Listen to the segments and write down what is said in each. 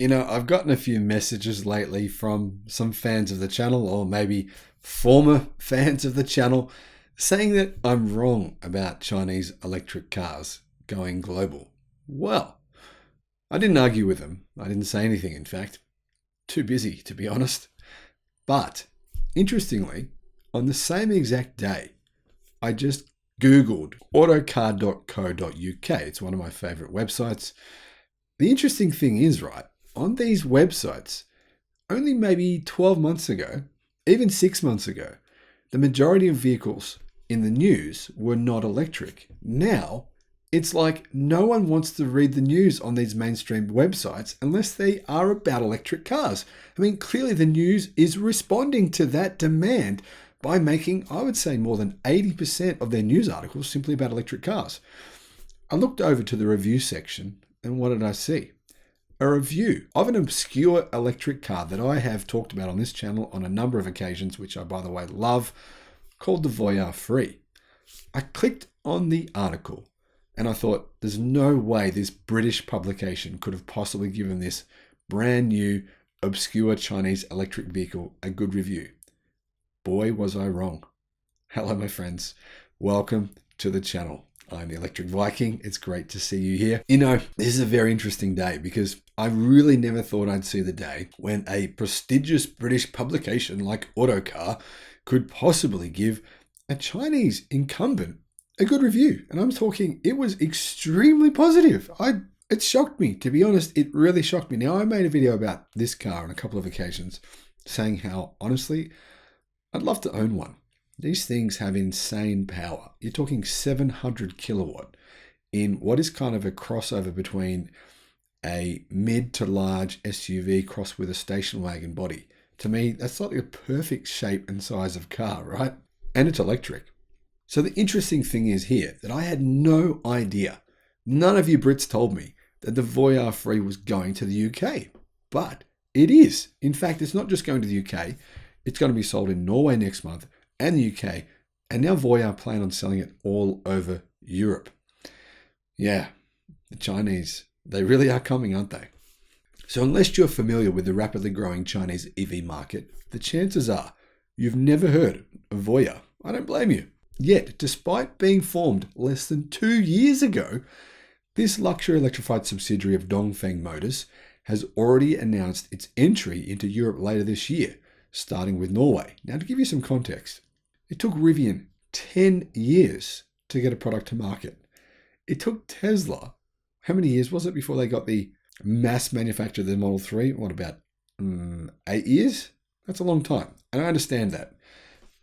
I've gotten a few messages lately from some fans of the channel, or maybe former fans of the channel, saying that I'm wrong about Chinese electric cars going global. Well, I didn't argue with them. I didn't say anything, in fact. Too busy, to be honest. But, interestingly, on the same exact day, I just Googled autocar.co.uk. It's one of my favorite websites. The interesting thing is, right, on these websites, only maybe 12 months ago, even 6 months ago, the majority of vehicles in the news were not electric. Now, it's like no one wants to read the news on these mainstream websites unless they are about electric cars. I mean, clearly the news is responding to that demand by making, I would say, more than 80% of their news articles simply about electric cars. I looked over to the review section, and what did I see? A review of an obscure electric car that I have talked about on this channel on a number of occasions, which I, by the way, love, called the Voyah Free. I clicked on the article and I thought, there's no way this British publication could have possibly given this brand new, obscure Chinese electric vehicle a good review. Boy, was I wrong. Hello, my friends. Welcome to the channel. I'm the Electric Viking. It's great to see you here. This is a very interesting day because I really never thought I'd see the day when a prestigious British publication like Autocar could possibly give a Chinese incumbent a good review. And I'm talking, it was extremely positive. It shocked me, to be honest. It really shocked me. Now, I made a video about this car on a couple of occasions saying how, honestly, I'd love to own one. These things have insane power. You're talking 700 kilowatt in what is kind of a crossover between a mid to large SUV crossed with a station wagon body. To me, that's like a perfect shape and size of car, right? And it's electric. So the interesting thing is here that I had no idea. None of you Brits told me that the Voyah Free was going to the UK, but it is. In fact, it's not just going to the UK. It's going to be sold in Norway next month and the UK, and now Voyah plan on selling it all over Europe. Yeah, the Chinese, they really are coming, aren't they? So unless you're familiar with the rapidly growing Chinese EV market, the chances are you've never heard of Voyah. I don't blame you. Yet, despite being formed less than 2 years ago, this luxury electrified subsidiary of Dongfeng Motors has already announced its entry into Europe later this year, starting with Norway. Now, to give you some context, it took Rivian 10 years to get a product to market. It took Tesla, how many years was it before they got the mass manufacture of the Model 3? What, about 8 years? That's a long time. And I understand that.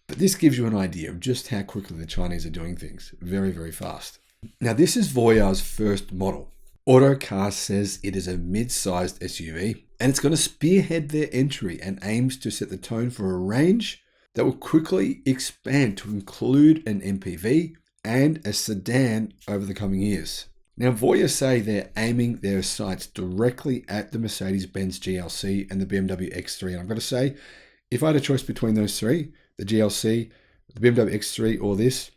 But this gives you an idea of just how quickly the Chinese are doing things. Very, very fast. Now, this is Voyah's first model. Autocar says it is a mid-sized SUV, and it's going to spearhead their entry and aims to set the tone for a range that will quickly expand to include an MPV and a sedan over the coming years. Now, Voyah say they're aiming their sights directly at the Mercedes-Benz GLC and the BMW X3. And I've got to say, if I had a choice between those three, the GLC, the BMW X3, or this,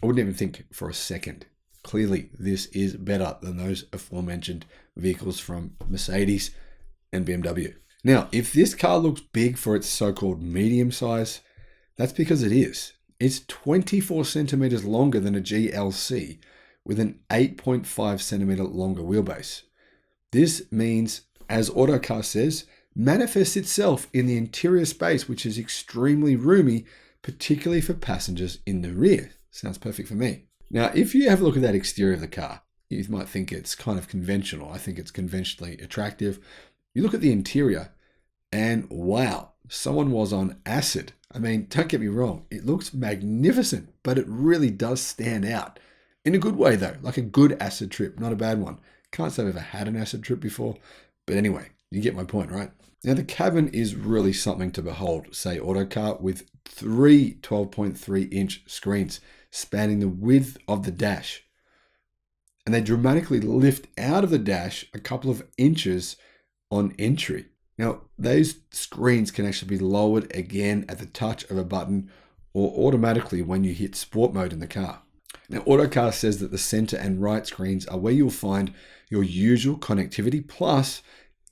I wouldn't even think for a second. Clearly, this is better than those aforementioned vehicles from Mercedes and BMW. Now, if this car looks big for its so-called medium size, that's because it is. It's 24 centimeters longer than a GLC with an 8.5 centimeter longer wheelbase. This means, as Autocar says, manifests itself in the interior space, which is extremely roomy, particularly for passengers in the rear. Sounds perfect for me. Now, if you have a look at that exterior of the car, you might think it's kind of conventional. I think it's conventionally attractive. You look at the interior and wow, someone was on acid. I mean, don't get me wrong, it looks magnificent, but it really does stand out. In a good way though, like a good acid trip, not a bad one. Can't say I've ever had an acid trip before, but anyway, you get my point, right? Now the cabin is really something to behold, say Autocar, with 3 12.3-inch screens spanning the width of the dash. And they dramatically lift out of the dash a couple of inches on entry. Now, those screens can actually be lowered again at the touch of a button or automatically when you hit sport mode in the car. Now, Autocar says that the center and right screens are where you'll find your usual connectivity plus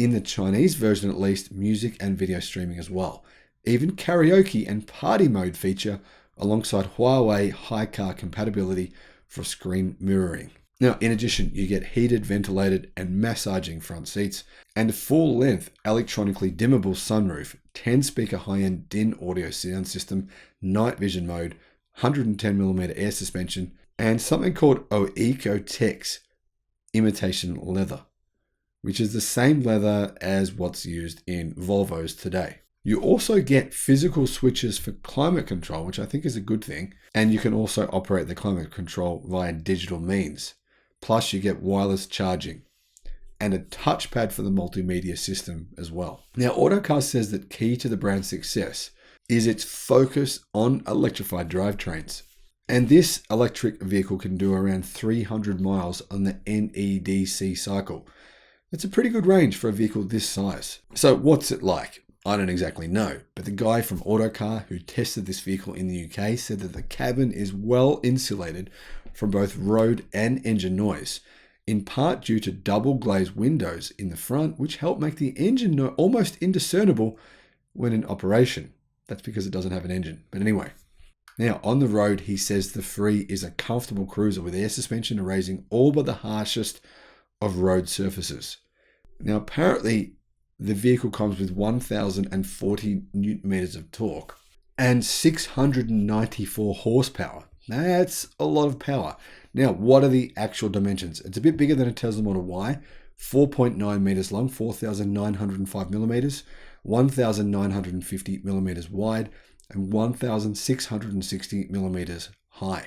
In the Chinese version at least, music and video streaming as well. Even karaoke and party mode feature alongside Huawei high car compatibility for screen mirroring. Now, in addition, you get heated, ventilated, and massaging front seats, and a full-length electronically dimmable sunroof, 10-speaker high-end DIN audio sound system, night vision mode, 110mm air suspension, and something called Oecotex imitation leather, which is the same leather as what's used in Volvos today. You also get physical switches for climate control, which I think is a good thing, and you can also operate the climate control via digital means. Plus, you get wireless charging and a touchpad for the multimedia system as well. Now, Autocar says that key to the brand's success is its focus on electrified drivetrains. And this electric vehicle can do around 300 miles on the NEDC cycle. That's a pretty good range for a vehicle this size. So what's it like? I don't exactly know, but the guy from Autocar who tested this vehicle in the UK said that the cabin is well insulated from both road and engine noise, in part due to double glazed windows in the front, which help make the engine almost indiscernible when in operation. That's because it doesn't have an engine. But anyway, now on the road, he says the Free is a comfortable cruiser with air suspension erasing all but the harshest of road surfaces. Now, apparently, the vehicle comes with 1,040 newton meters of torque and 694 horsepower. That's a lot of power. Now, what are the actual dimensions? It's a bit bigger than a Tesla Model Y, 4.9 meters long, 4,905 millimeters, 1,950 millimeters wide, and 1,660 millimeters high.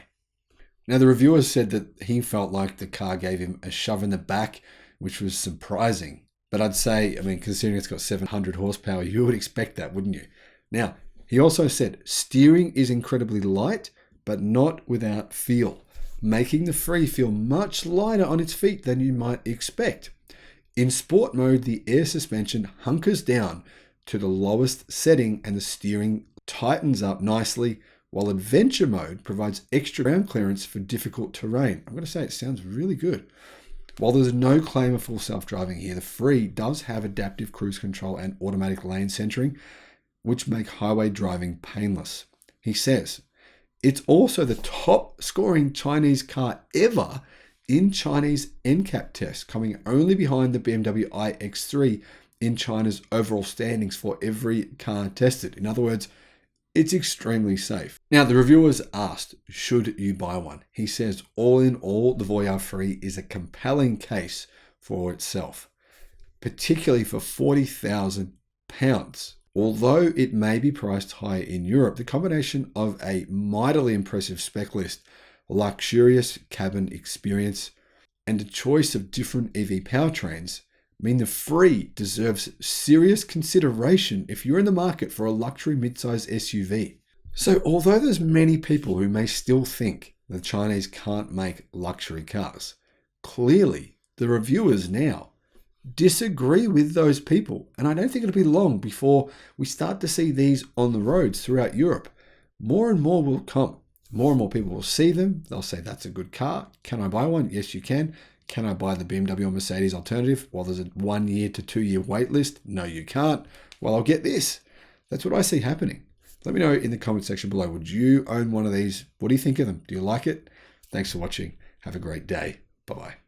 Now, the reviewer said that he felt like the car gave him a shove in the back, which was surprising. But I'd say, considering it's got 700 horsepower, you would expect that, wouldn't you? Now, he also said steering is incredibly light, but not without feel, making the Free feel much lighter on its feet than you might expect. In sport mode, the air suspension hunkers down to the lowest setting and the steering tightens up nicely, while adventure mode provides extra ground clearance for difficult terrain. I'm going to say it sounds really good. While there's no claim of full self-driving here, the Free does have adaptive cruise control and automatic lane centering, which make highway driving painless. He says, it's also the top scoring Chinese car ever in Chinese NCAP tests, coming only behind the BMW iX3 in China's overall standings for every car tested. In other words, it's extremely safe. Now, the reviewers asked, should you buy one? He says, all in all, the Voyah Free is a compelling case for itself, particularly for £40,000. Although it may be priced higher in Europe, the combination of a mightily impressive spec list, luxurious cabin experience, and a choice of different EV powertrains mean the Free deserves serious consideration if you're in the market for a luxury midsize SUV. So although there's many people who may still think the Chinese can't make luxury cars, clearly the reviewers now disagree with those people. And I don't think it'll be long before we start to see these on the roads throughout Europe. More and more will come. More and more people will see them. They'll say, that's a good car. Can I buy one? Yes, you can. Can I buy the BMW or Mercedes alternative? Well, there's a 1 year to 2 year wait list. No, you can't. Well, I'll get this. That's what I see happening. Let me know in the comment section below. Would you own one of these? What do you think of them? Do you like it? Thanks for watching. Have a great day. Bye-bye.